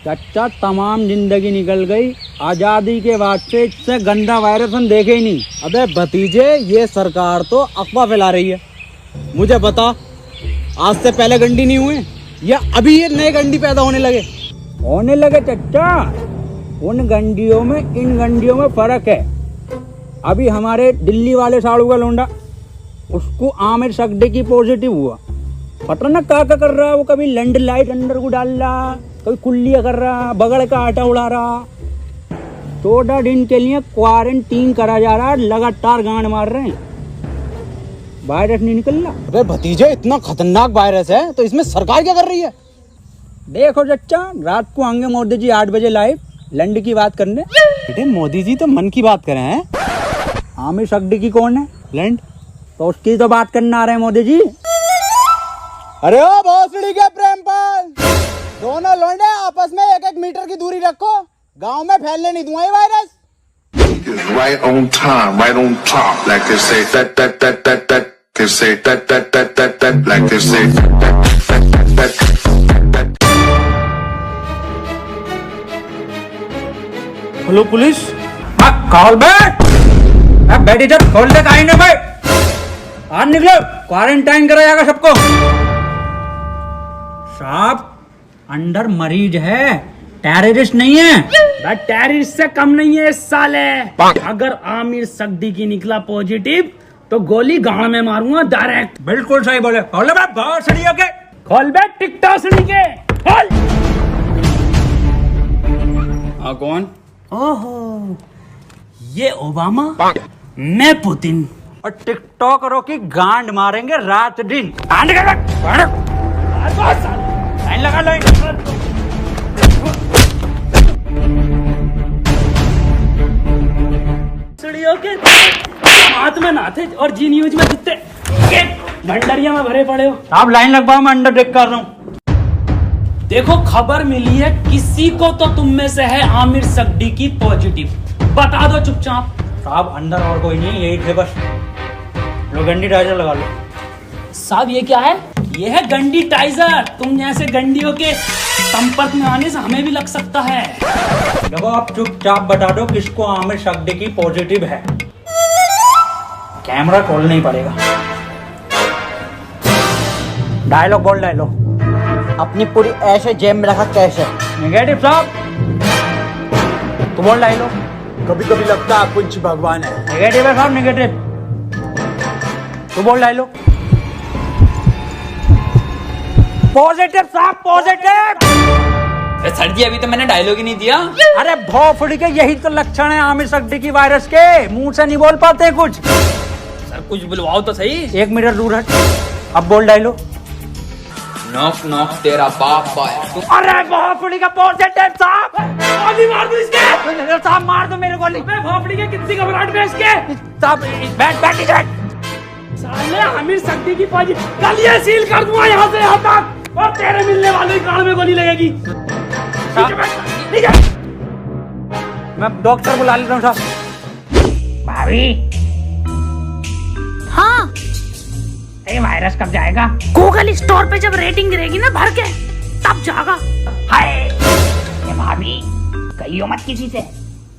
चच्चा तमाम जिंदगी निकल गई, आजादी के बाद से इससे गंदा वायरस हम देखे ही नहीं। अबे भतीजे, ये सरकार तो अफवाह फैला रही है। मुझे बता, आज से पहले गंडी नहीं हुए या अभी ये नए गंडी पैदा होने लगे चच्चा। उन गंडियों में इन गंडियों में फर्क है। अभी हमारे दिल्ली वाले साड़ू का लोंडा, उसको आमिर सगडी पॉजिटिव हुआ। पता ना क्या कर रहा है वो, कभी लैंड लाइट अंदर को डाल रहा, कभी कुल्लियाँ कर रहा, बगड़ का आटा उड़ा रहा। 14 दिन के लिए क्वारंटीन करा जा रहा है, लगातार गांड मार रहे हैं, वायरस नहीं निकल रहा। अबे भतीजे, इतना खतरनाक वायरस है तो इसमें सरकार क्या कर रही है? देखो चच्चा, रात को आएंगे मोदी जी 8 बजे लाइव लैंड की बात करने। बेटे मोदी जी तो मन की बात कर रहे हैं, आमिर सगडी की कौन है लैंड, तो उसकी तो बात करने आ रहे हैं मोदी जी। अरे ओ भोसड़ी के प्रेमपाल, दोनों लौंडे आपस में 1-1 मीटर की दूरी रखो, गांव में फैलने नहीं दूंगा ये virus. Right on time, right on top, like they say that, they say that, like they say that. Hello police, call back, बैठ इधर, खोल दे काहे ना भाई, आज निकलो, क्वारंटाइन करा जाएगा सबको। साहब, अंदर मरीज है, टेररिस्ट नहीं है। टेररिस्ट से कम नहीं है इस साले। अगर आमिर सगडी की निकला पॉजिटिव तो गोली गांव में मारूंगा डायरेक्ट। बिल्कुल सही बोले, खोल बे भोसड़ी के, खोल बे टिकटॉक सुनी के, खोल। कौन? ओहो, ये ओबामा, मैं पुतिन, और टिकटॉकरों की गांड मारेंगे रात दिन। लाइन लगा, लाइन। के हाथ में ना थे और जी न्यूज में जितने भंडरिया में भरे पड़े हो। आप लाइन लगवाओ, मैं अंडर टेक कर रहा हूँ। देखो, खबर मिली है किसी को तो तुम में से है आमिर सगडी की पॉजिटिव, बता दो चुपचाप। साहब अंदर और कोई नहीं, यही थे बस। लो गंडी टाइजर लगा लो। साहब ये क्या है? ये है गंडी टाइजर। तुम जैसे गंडियों के संपर्क में आने से हमें भी लग सकता है। देखो, आप चुपचाप बता दो किसको आमिर सगडी की पॉजिटिव है। कैमरा खोलना ही पड़ेगा। डायलॉग बोल, डायलॉग। अपनी पूरी ऐसे जेब में रखा कैसे? नेगेटिव साहब, तो बोल डायलॉग। कभी कभी लगता है कुछ भगवान है। नेगेटिव है साहब, नेगेटिव। तो बोल डायलॉग। पॉजिटिव साहब, पॉजिटिव। सर जी, अभी तो मैंने डायलॉग ही नहीं दिया। अरे भोफड़ी के यही तो लक्षण है आमिर सगडी की वायरस के, मुंह से नहीं बोल पाते कुछ। सर कुछ बुलवाओ तो सही। 1 मीटर दूर हट, अब बोल डायलॉग। नॉक नॉक तेरा बाप है। अरे भोफड़ी का पॉजिटिव साहब, गोली मार दो इसके। साहब मार दो मेरे गोली। भोपड़ी के कितनी घबराहट में इसके। साहब बैठ। साले आमिर सगडी की पॉजिटिव, कल ये सील कर दूंगा यहाँ से यहाँ तक, और तेरे मिलने वाले कान में गोली लगेगी। ठीक है, मैं डॉक्टर बुला लेता हूँ साहब। भाभी। हाँ, ये वायरस कब जाएगा? गूगल स्टोर पे जब रेटिंग गिरेगी ना भर के, तब जाएगा। हाय, ये भाभी कहियो मत किसी से,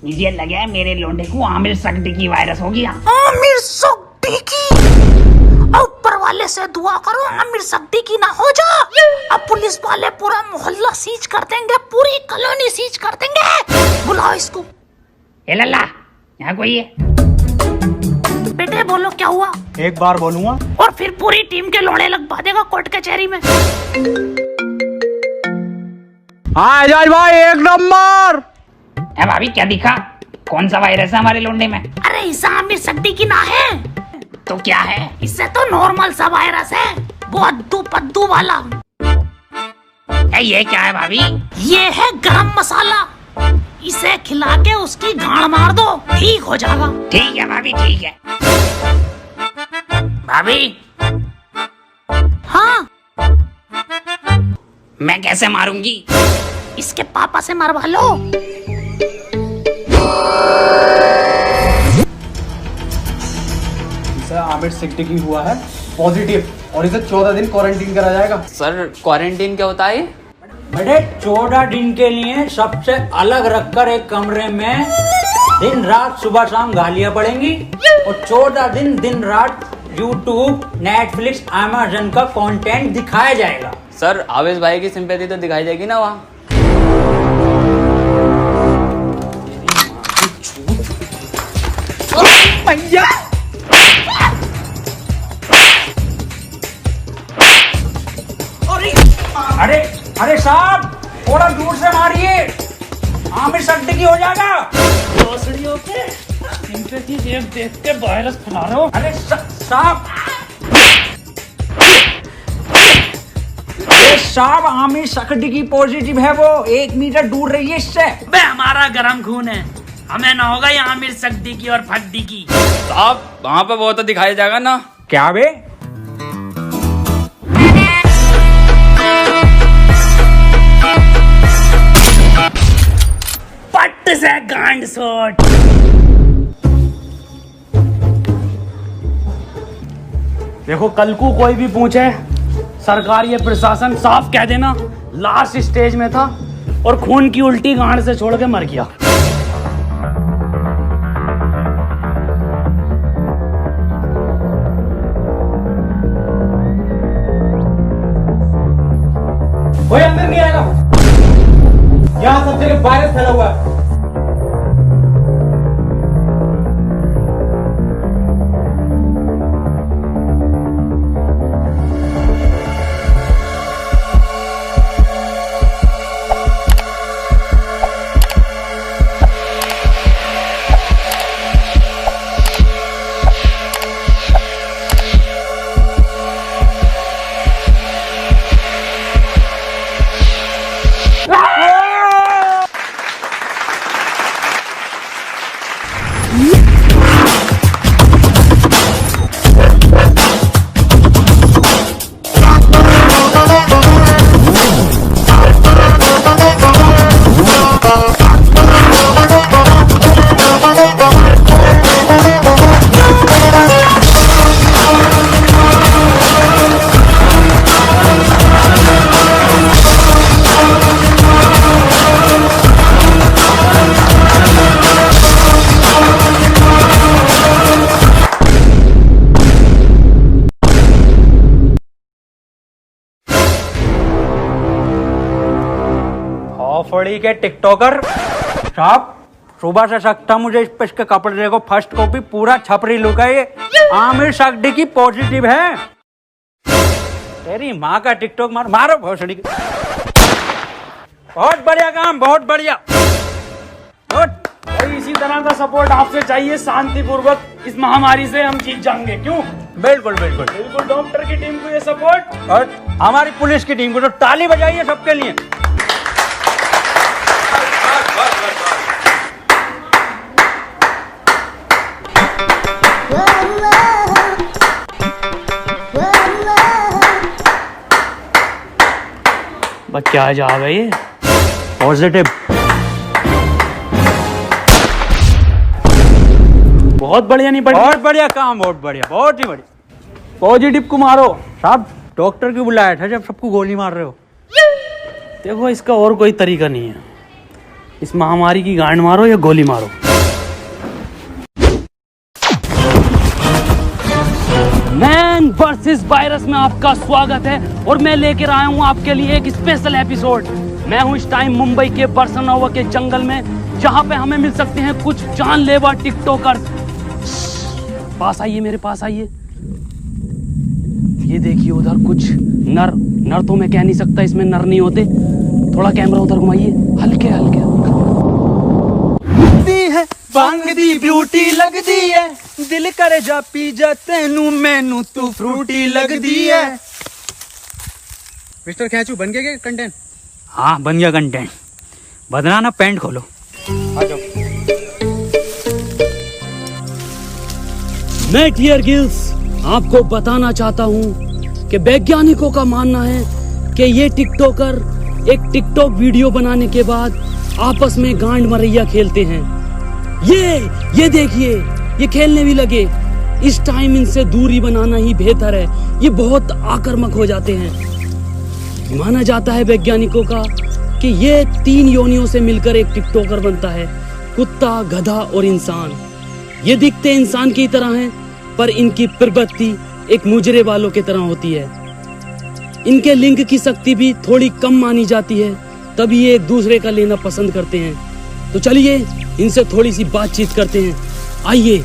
मुझे लगे मेरे लोंडे को आमिर सगडी की वायरस होगी। आमिर सगडी की, ऊपर वाले से दुआ करो आमिर सगडी की ना हो जा। अब पुलिस वाले पूरा मोहल्ला सीज कर देंगे, पूरी कॉलोनी सीज कर देंगे। बुलाओ इसको। ए लल्ला, यहाँ कोई है? बेटे बोलो क्या हुआ? एक बार बोलूंगा और फिर पूरी टीम के लोड़े लगवा देगा कोर्ट कचहरी में। हाँ एजाज भाई, 1 नंबर। ए भाभी, क्या दिखा? कौन सा वायरस है हमारे लोंडे में? अरे इसे आमिर सगडी की ना है तो क्या है? इससे तो नॉर्मल सा वायरस है, वो अद्दू पद्दू वाला। ये क्या है भाभी? ये है गरम मसाला, इसे खिला के उसकी गांड मार दो, ठीक हो जाएगा। ठीक है भाभी, ठीक है। भाभी। हाँ, मैं कैसे मारूंगी? इसके पापा से मरवा लो। आमिर सगडी की हुआ है पॉजिटिव, और इसे 14 दिन क्वारंटीन करा जाएगा। सर क्वारंटीन क्या होता है? बेटे 14 दिन के लिए सबसे अलग रखकर एक कमरे में दिन रात सुबह शाम गालियां पड़ेंगी और 14 दिन रात यूट्यूब, नेटफ्लिक्स, अमेज़न का कंटेंट दिखाया जाएगा। सर आवेश भाई की सिंपैथी तो दिखाई जाएगी ना वहाँ। भैया अरे अरे साहब थोड़ा दूर से मारिए, आमिर सिद्दीकी हो जाएगा। भोसड़ियों पे सिंपैथी देख के वायरस फैला रहे हो। अरे साहब साहब आमिर सिद्दीकी पॉजिटिव है, वो 1 मीटर दूर रहिए इससे। बे हमारा गरम खून है, हमें ना होगा ये आमिर सिद्दीकी और फद्दीकी। साहब वहाँ पे वो तो दिखाया जाएगा ना। क्या बे? पट्ट से गांड शॉट। देखो कल को कोई भी पूछे, सरकार ये प्रशासन साफ कह देना लास्ट स्टेज में था और खून की उल्टी गांड से छोड़ के मर गया। कोई अंदर नहीं आएगा, यहाँ सब जगह वायरस फैला हुआ है। फड़ी के टिकटॉकर साहब, सुबह से सकता मुझे इस पे इसके कपड़े देखो, फर्स्ट कॉपी पूरा छपरी लुक है ये। आमिर सिद्दीकी पॉजिटिव है। तेरी माँ का टिकटॉक मारो भोसड़ी के। बहुत बढ़िया काम, बहुत बढ़िया। भाई इसी तरह का सपोर्ट आपसे चाहिए, शांतिपूर्वक इस महामारी से हम जीत जाएंगे। क्यों? बिल्कुल बिल्कुल बिल्कुल डॉक्टर की टीम को ये सपोर्ट और हमारी पुलिस की टीम को तो ताली बजाइए सबके लिए। क्या जा गई ये पॉजिटिव। बहुत बढ़िया, नहीं बढ़िया, बहुत बढ़िया काम, बहुत बढ़िया, बहुत ही बढ़िया। पॉजिटिव को मारो। साहब डॉक्टर क्यों बुलाया था जब सबको गोली मार रहे हो? देखो इसका और कोई तरीका नहीं है, इस महामारी की गांड मारो या गोली मारो। मैन वर्सेस वायरस में आपका स्वागत है और मैं लेकर आया हूं आपके लिए एक स्पेशल एपिसोड। मैं हूं इस टाइम मुंबई के बरसनोवा के जंगल में, जहां पे हमें मिल सकते हैं कुछ जानलेवा टिकटॉकर्स। पास आइए, मेरे पास आइए। ये देखिए उधर कुछ नर तो मैं कह नहीं सकता, इसमें नर नहीं होते। थोड़ा कैमरा उधर घुमाइए, हल्के हल्के। बांग दी ब्यूटी लगदी है, दिल करे जा पी जा तेनू मैनू तू फ्रूटी लगदी है। मिस्टर खैचू बन गया क्या कंटेंट? हाँ बन गया कंटेंट। बदना ना पैंट खोलो। आ जाओ। मैं टियर गिल्स आपको बताना चाहता हूं कि वैज्ञानिकों का मानना है कि ये टिकटॉकर एक टिकटॉक वीडियो बनाने के बाद आपस में गांड मरैया खेलते हैं। ये देखिए, ये खेलने भी लगे। इस टाइम इनसे दूरी बनाना ही बेहतर है, ये बहुत आक्रामक हो जाते हैं। माना जाता है वैज्ञानिकों का कि ये 3 योनियों से मिलकर एक टिकटॉकर बनता है, कुत्ता, गधा और इंसान। ये दिखते इंसान की तरह हैं, पर इनकी प्रवृत्ति एक मुजरे वालों की तरह होती है। इनके लिंग की शक्ति भी थोड़ी कम मानी जाती है, तभी ये एक दूसरे का लेना पसंद करते हैं। तो चलिए इनसे थोड़ी सी बातचीत करते हैं, आइए।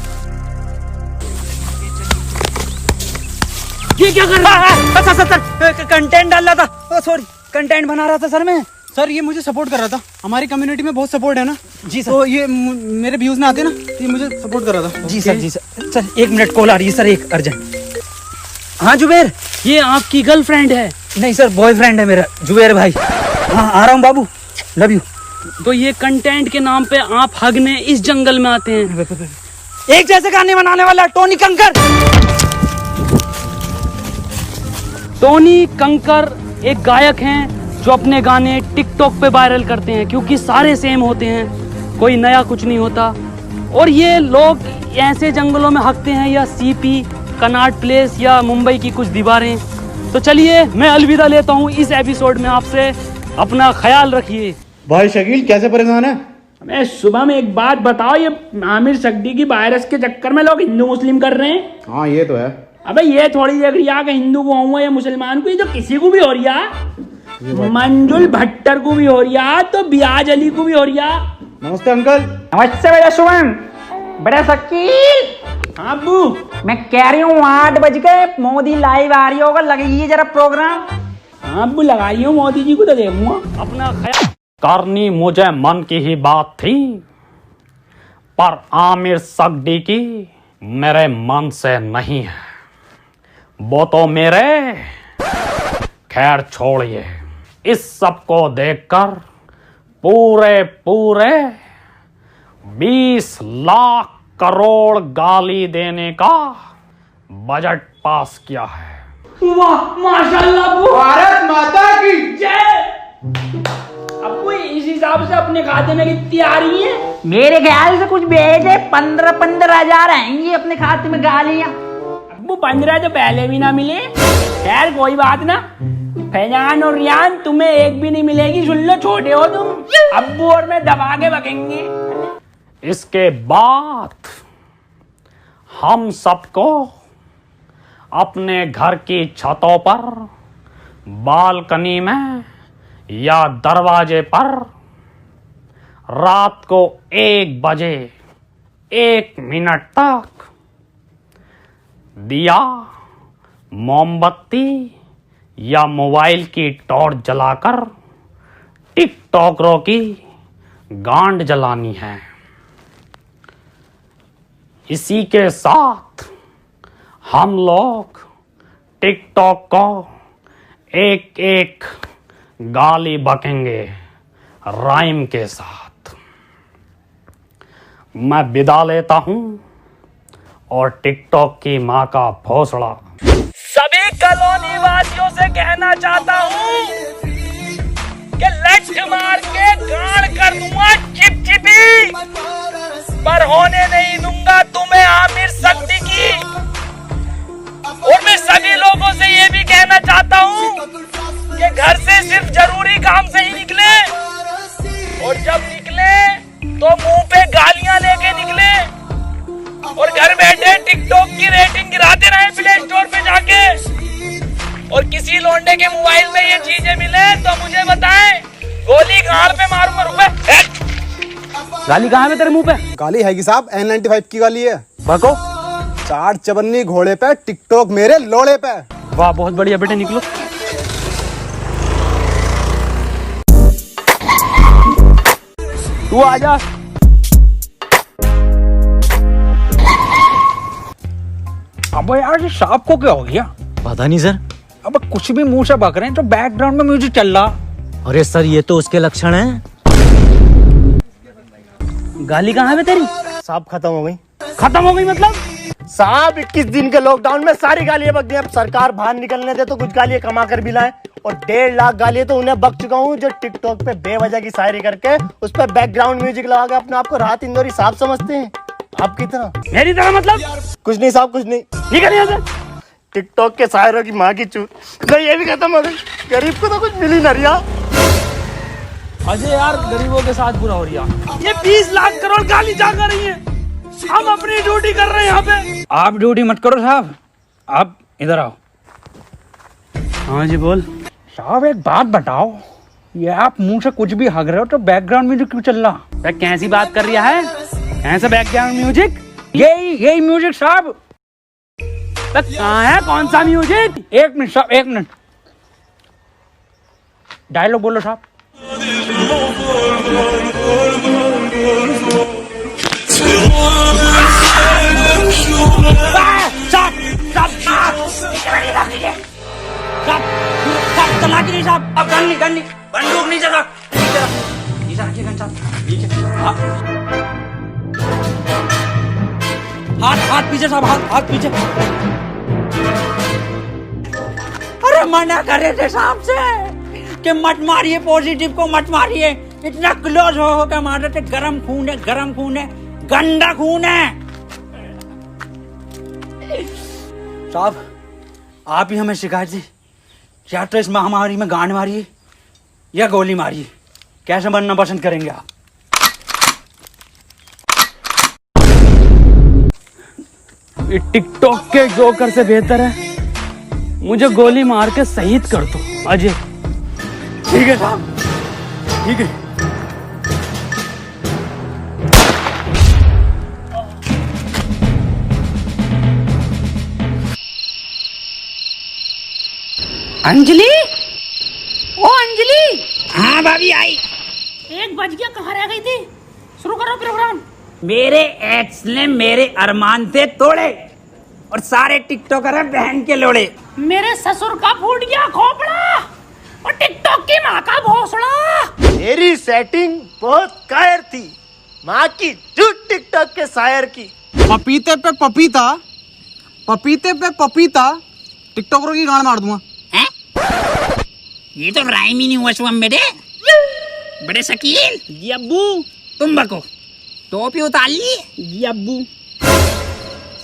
ये क्या कर रहा है? सर कंटेंट डाल रहा था, सॉरी कंटेंट बना रहा था सर मैं। सर ये मुझे सपोर्ट कर रहा था, हमारी कम्युनिटी में बहुत सपोर्ट है ना जी सर। तो ये मेरे व्यूज ना आते ना, तो ये मुझे सपोर्ट कर रहा था। जी सर, जी सर। सर 1 मिनट कॉल आ रही है सर, एक अर्जेंट। हाँ जुबेर, ये आपकी गर्लफ्रेंड है? नहीं सर, बॉयफ्रेंड है मेरा, जुबेर भाई। हाँ आ रहा हूँ बाबू, लव यू। तो ये कंटेंट के नाम पे आप हगने इस जंगल में आते हैं? एक जैसे गाने बनाने वाला टोनी कंकर। टोनी कंकर एक गायक हैं जो अपने गाने टिकटॉक पे वायरल करते हैं, क्योंकि सारे सेम होते हैं, कोई नया कुछ नहीं होता। और ये लोग ऐसे जंगलों में हकते हैं, या सीपी, कनॉट प्लेस या मुंबई की कुछ दीवारें। तो चलिए मैं अलविदा लेता हूँ इस एपिसोड में आपसे, अपना ख्याल रखिए। भाई शकील कैसे परेशान है? मैं सुबह में एक बात बताओ, ये आमिर सगडी की वायरस के चक्कर में लोग हिंदू मुस्लिम कर रहे हैं। हाँ ये तो है। अबे ये थोड़ी देख रही है कि हिंदू को हुआ या मुसलमान को, ये तो किसी को भी हो रही है। मंजुल भट्टर को भी हो रही है, तो बियाज अली को भी हो रही है। नमस्ते अंकल। नमस्ते बेटा सुमन। बड़ा शकील। हाँ अब्बू, मैं कह रही हूँ 8 बज गए, मोदी लाइव आ रही होगा, लगेगी जरा प्रोग्राम। हाँ अब्बू लगाई हूँ, मोदी जी को तो देखूंगा। अपना ख्याल करनी मुझे मन की ही बात थी, पर आमिर सगडी की मेरे मन से नहीं है। वो तो मेरे, खैर छोड़िए। इस सब को देखकर पूरे 20 लाख करोड़ गाली देने का बजट पास किया है। वाह माशाल्लाह अब्बू, भारत माता की जय। अब्बू इस हिसाब से अपने खाते में कितनी आ रही है? मेरे ख्याल से कुछ भेजे 15 हजार आएंगी अपने खाते में गालियां। अब्बू 15 तो पहले भी ना मिले। खैर कोई बात ना, फैजान और रियान तुम्हें एक भी नहीं मिलेगी, सुन लो, छोटे हो तुम। अब्बू और मैं दबा के बकेंगे। इसके बाद हम सबको अपने घर की छतों पर, बालकनी में या दरवाजे पर रात को 1 बजे 1 मिनट तक दिया, मोमबत्ती या मोबाइल की टॉर्च जलाकर टिकटॉकरों की गांड जलानी है। इसी के साथ हम लोग टिकटॉक को एक गाली बकेंगे राइम के साथ। मैं विदा लेता हूं और टिकटॉक की मां का भोसड़ा सभी कॉलोनी वासियों से कहना चाहता हूं कि लठ मार के गाड़ कर दूंगा चिपचिपी, पर होने नहीं दूंगा तुम्हें आमिर सगडी की। और मैं सभी लोगों से ये भी कहना चाहता हूँ कि घर से सिर्फ जरूरी काम से ही निकले, और जब निकले तो मुंह पे गालियां लेके निकले, और घर बैठे टिकटॉक की रेटिंग गिराते रहे प्ले स्टोर पे जाके। और किसी लोंडे के मोबाइल में ये चीजें मिले तो मुझे बताएं, गोली गाड़ पे मारूंगा। रुपए गाली कहाँ है तेरे मुंह पे? गाली है कि साहब N95 की गाली है। बको 4 चवन्नी घोड़े पे, टिकटॉक मेरे लोड़े पे। वाह बहुत बढ़िया बेटे, निकलो। तू आजा। अब यार ये सांप को क्या हो गया? पता नहीं सर। अब कुछ भी मुंह से बक रहे हैं, जो बैकग्राउंड में म्यूजिक चल रहा। अरे सर ये तो उसके लक्षण हैं। गाली कहाँ है तेरी? साहब खत्म हो गई। खत्म हो गई मतलब? साहब 21 दिन के लॉकडाउन में सारी गालियां बक गई। अब सरकार बाहर निकलने दे तो कुछ गालियां कमा कर भी लाए, और 1.5 लाख गालियां तो उन्हें बक चुका हूँ जो टिकटॉक पे बेवजह की शायरी करके उस पर बैकग्राउंड म्यूजिक लगा के अपने आप को राहत इंदौरी साहब समझते हैं। आपकी तरह। मेरी तरह मतलब? कुछ नहीं साहब, कुछ नहीं। निकल यहाँ से। टिकटॉक के शायरों की माँ की चूत। नहीं ये भी खत्म हो गई, गरीब को तो कुछ मिली ना रिया। अजय यार गरीबों के साथ बुरा हो रहा। ये 20 लाख करोड़ गाली जा कर रही है, हम अपनी ड्यूटी कर रहे हैं यहाँ पे। आप ड्यूटी मत करो साहब, आप इधर आओ। हाँ जी बोल। साहब एक बात बताओ, ये आप मुंह से कुछ भी हग रहे हो तो बैकग्राउंड म्यूजिक क्यों चल रहा? कैसी बात कर रहा है? ऐसा बैकग्राउंड म्यूजिक? यही म्यूजिक साहब। कहाँ है, कौन सा म्यूजिक? एक मिनट साहब, एक मिनट। डायलॉग बोलो साहब। चला के नहीं साहब, अब गन नहीं बंदूक नहीं चला। नीचे रखिए गन साहब, नीचे। हाथ पीछे साहब, हाथ पीछे। अरे मना करे थे साहब से कि मत मारिए, पॉजिटिव को मत मारिए। इतना क्लोज हो के मार रहे थे। गरम खून है, गंदा खून है। साहब आप ही हमें शिकायत दी, या तो इस महामारी में गांड मारिए या गोली मारिए, कैसे बनना पसंद करेंगे आप? ये टिकटॉक के जोकर से बेहतर है मुझे गोली मार के शहीद कर दो अजय। ठीक है साहब, ठीक है। अंजलि, ओ अंजलि। हाँ भाभी आई। 1 बज गया, कहाँ रह गई थी? शुरू करो प्रोग्राम। मेरे एक्स ने मेरे अरमान थे तोड़े और सारे टिकटॉकर हैं बहन के लोड़े। मेरे ससुर का फूट गया खोपड़ा और टिकटॉक की माँ का भोसड़ा। मेरी सेटिंग बहुत कायर थी, माँ की झूठ टिकटॉक के शायर की। पपीते पे पपीता, पपीते पे पपीता, टिकटॉकरों की गांड मार दूंगा। हैं? ये तो राइम ही नहीं हुआ शुभम बेटे। बड़े शकील। जी अब्बू। तुम बको, टोपी उतार ली? जी अब्बू।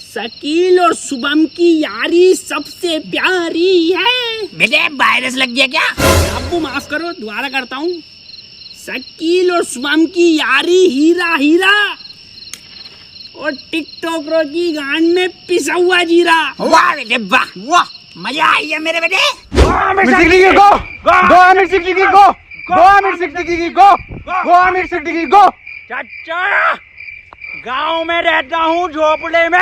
शकील और शुभम की यारी सबसे प्यारी है। बेटे वायरस लग गया क्या? अब्बू माफ करो, दोबारा करता हूँ। शकील और शुभम की यारी हीरा हीरा और टिकटॉकरों की गांड में पिसा हुआ जीरा। वाह बेटे वाह, वाह मजा आई है मेरे बेटे। चाचा गांव में रहता हूँ झोपड़े में,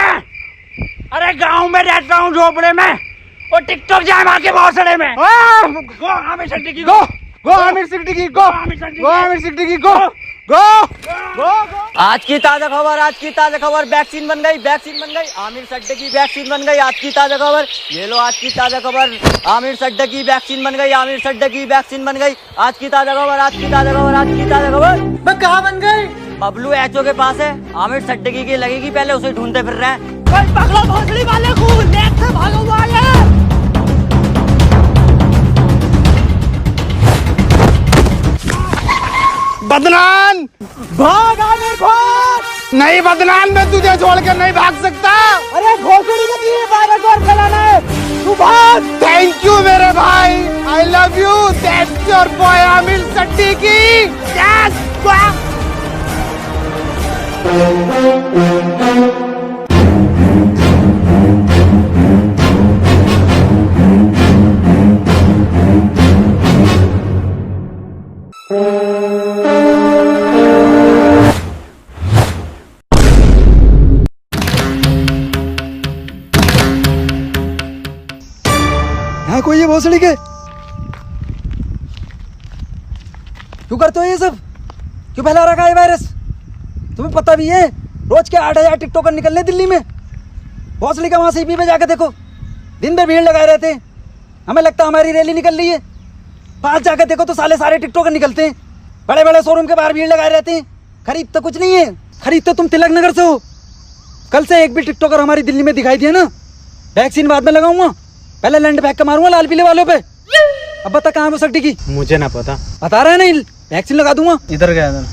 अरे गांव में रहता हूँ झोपड़े में और टिकटॉक जाए मार के भौसड़े में। गो आमिर सिद्दीकी की गो, गो आमिर सिद्दीकी की गो, गो आमिर सिद्दीकी की गो, गो गो। आज की ताजा खबर, वैक्सीन बन गई, आमिर सड्डे की वैक्सीन बन गई। आज की ताजा खबर, ये लो आज की ताजा खबर, आमिर सड्डे की वैक्सीन बन गई, आज की ताजा खबर। मैं कहाँ बन गई? बबलू एचओ के पास है, आमिर सड्डे की लगेगी, पहले उसे ढूंढते फिर रहे हैं। पकड़ो भोसड़ी वाले को, लेट से भागा हुआ है। बदनाम भाग आमिर भाग। नहीं, बदनाम मैं तुझे छोड़कर नहीं भाग सकता। अरे घोसड़ी का दिए वायरस और फैलाना है, तू भाग। थैंक यू मेरे भाई, I love you. That's your boy Aamir Siddiqui. Yes है कोई ये भोसड़ी के? क्यों करते हो ये सब? क्यों फैला रखा है वायरस? तुम्हें पता भी है रोज के 8000 टिकटॉकर निकलने दिल्ली में। भोसड़ी का वहां सीपी पे जाकर देखो, दिन भर भीड़ लगाए रहते हैं। हमें लगता है हमारी रैली निकल रही है। पास जाकर देखो तो सारे टिकटॉकर निकलते हैं। बड़े बड़े शोरूम के बाहर भीड़ लगाए रहते हैं। खरीद तो कुछ नहीं है, खरीद तो तुम तिलक नगर से हो। कल से एक भी टिकटॉकर हमारी दिल्ली में दिखाई दिया ना, वैक्सीन बाद में लगाऊंगा, पहले लैंड फेंक के मारूंगा लाल पीले वालों पे। अब बता कहाँ है वो सट्टी की? मुझे ना पता। बता रहा है नहीं, वैक्सीन लगा दूंगा। इधर गया था।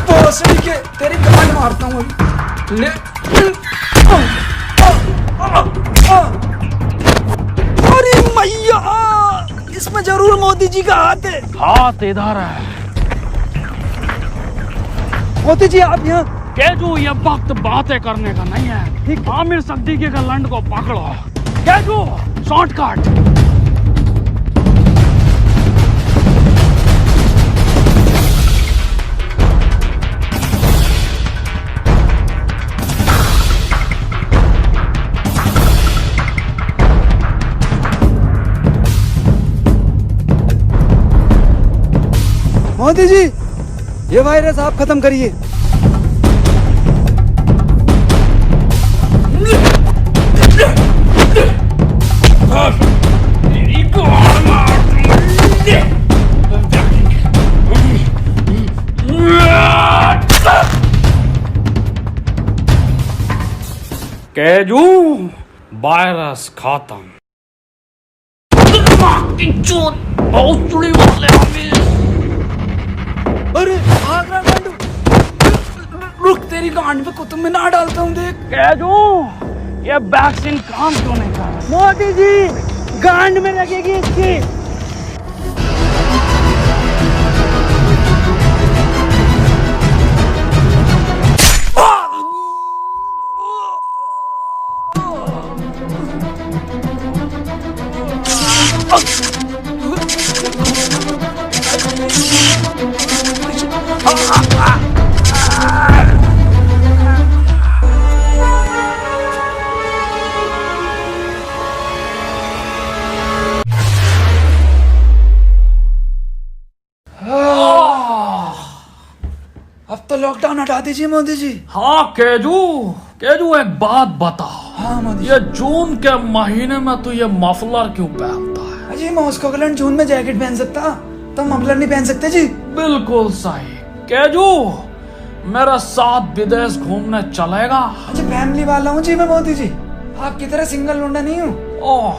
भोसड़ी के तेरी गांड मारता हूँ अभी। ले अरे मैया, इसमें जरूर मोदी जी का हाथ है। हाथ इधर है। मोदी जी आप यहाँ। केजू, ये वक्त बातें करने का नहीं है। आमिर सिद्दीकी के लंड को पकड़ो। केजू, शॉर्टकट। मोदी जी, ये वायरस आप खत्म करिए। केजू, वायरस खत्म। भोसड़ी वाले आमिर। अरे भाग रहा गांडू। रुक, तेरी गांड पे कुतुब मीनार डालता हूँ देख। केजू, ये वैक्सीन काम क्यों नहीं कर रहा? मोदी जी, गांड में लगेगी इसकी। अब तो लॉकडाउन हटा दीजिए मोदी जी। हाँ केजू, केजू एक बात बता। हाँ मोदी जी। ये जून के महीने में तू ये मफलर क्यों पहनता है? अजी मॉस्को के जून में जैकेट पहन सकता, तो मफलर नहीं पहन सकते जी। बिल्कुल सही। केजू, मेरे साथ विदेश घूमने चलेगा? अच्छा, फैमिली वाला हूँ जी मैं मोदी जी, आपकी तरह सिंगल लौंडा नहीं हूँ। ओह,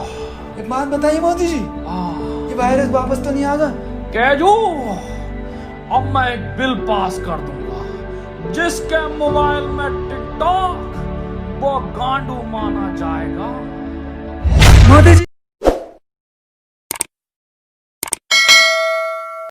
एक बात बताइए मोदी जी, ये वायरस वापस तो नहीं आगा? केजू, अब मैं एक बिल पास कर दूंगा जिसके मोबाइल में टिकटॉक वो गांडू माना जाएगा।